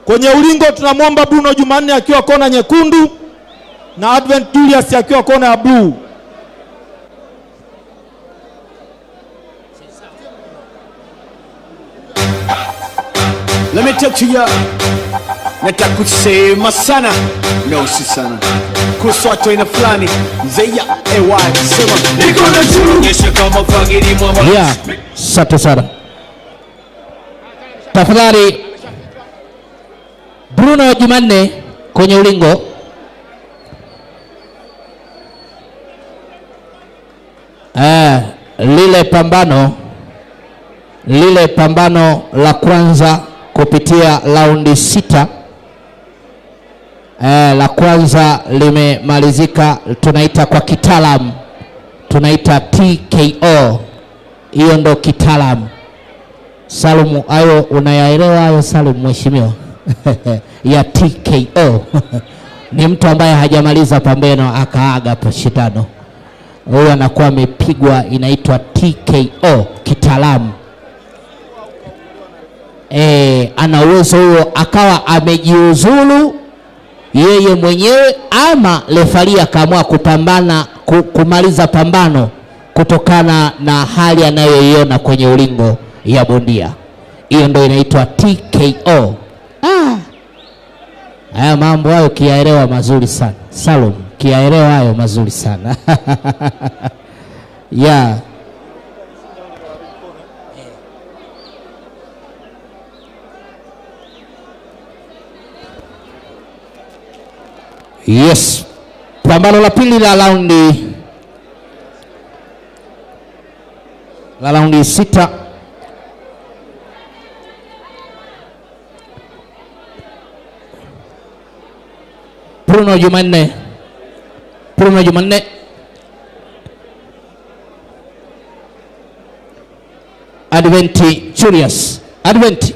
Kwenye ulingo tunamwomba Bruno Jumanne akiwa kona nyekundu na Advent Julius akiwa kona ya blue. Let me talk to you. Nataka kusema sana. No si sana. Kuswatu ina fulani. Zeya EY sema niko na juu. Kesha kama fagiri mwa. Yeah. Asante sana. Tafadhali Bruno Jumanne kwenye ulingo. Lile pambano la kwanza kupitia raundi 6 la kwanza limemalizika, tunaita kwa kitaalamu tunaita TKO. Hiyo ndo kitaalamu. Salumu, hayo unayaelewa hayo Salumu mheshimiwa? Ya TKO. Ni mtu ambaye hajamaliza pambano akaaga hapo shindano. Huyo anakuwa amepigwa, inaitwa TKO kitaalamu. Ana uwezo huo akawa amejiuzulu yeye mwenyewe ama refari akaamua kumaliza pambano kutokana na hali anayoiona kwenye ulingo ya bondia. Hiyo ndio inaitwa TKO. Haya mambo hayo kiyaelewa mazuri sana. Salum, kiyaelewa hayo mazuri sana. Yeah. Yes. Pambano la pili la raundi 6. Bruno Jumanne Advent Julius. Advent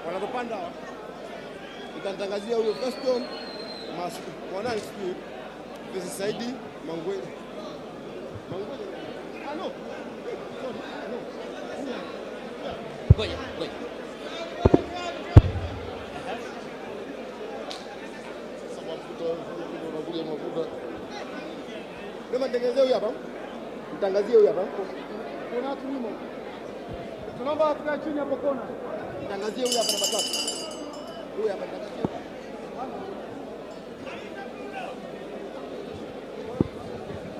wanapanda utantangazia huyo Gaston mwanani sijui pesa Saidi Mangwele no ngoja Lema tengezea huyo hapa. Mtangazie huyo hapa. Kuna watu nyuma. Tunaomba tukae chini hapo kona. Mtangazie huyo hapa namba 3. Huyo hapa mtangazie.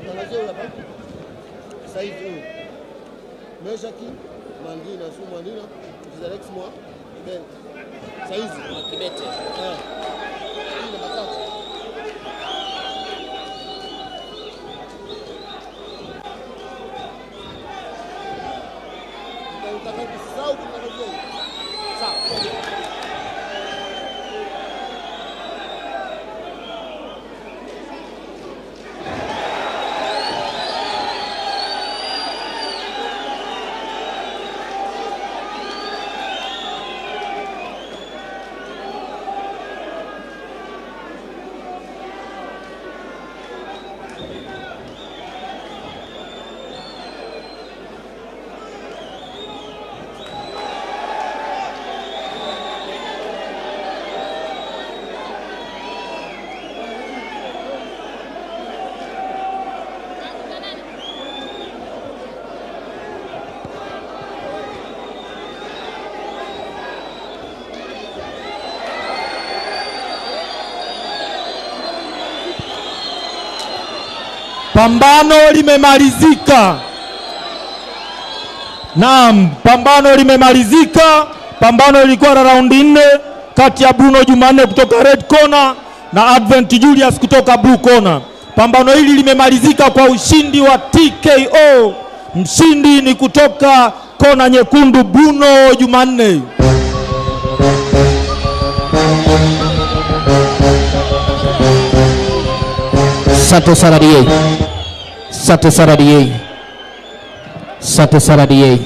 Mtangazie huyo hapa. Said huyo. Meshaki Mandina Sumu Mandina. Mchezaji Rex Mwa. Ben. Saizi Kibete. Hii namba 3. Pambano limemalizika. Naam, pambano limemalizika. Pambano lilikuwa na raundi 4 kati ya Bruno Jumanne kutoka red corner na Advent Julius kutoka blue corner. Pambano hili limemalizika kwa ushindi wa TKO. Mshindi ni kutoka kona nyekundu Bruno Jumanne. Sato Saradie. Sato Saradie. Sato Saradie.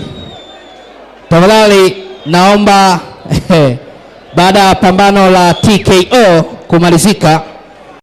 Tafadhali naomba baada ya pambano la TKO kumalizika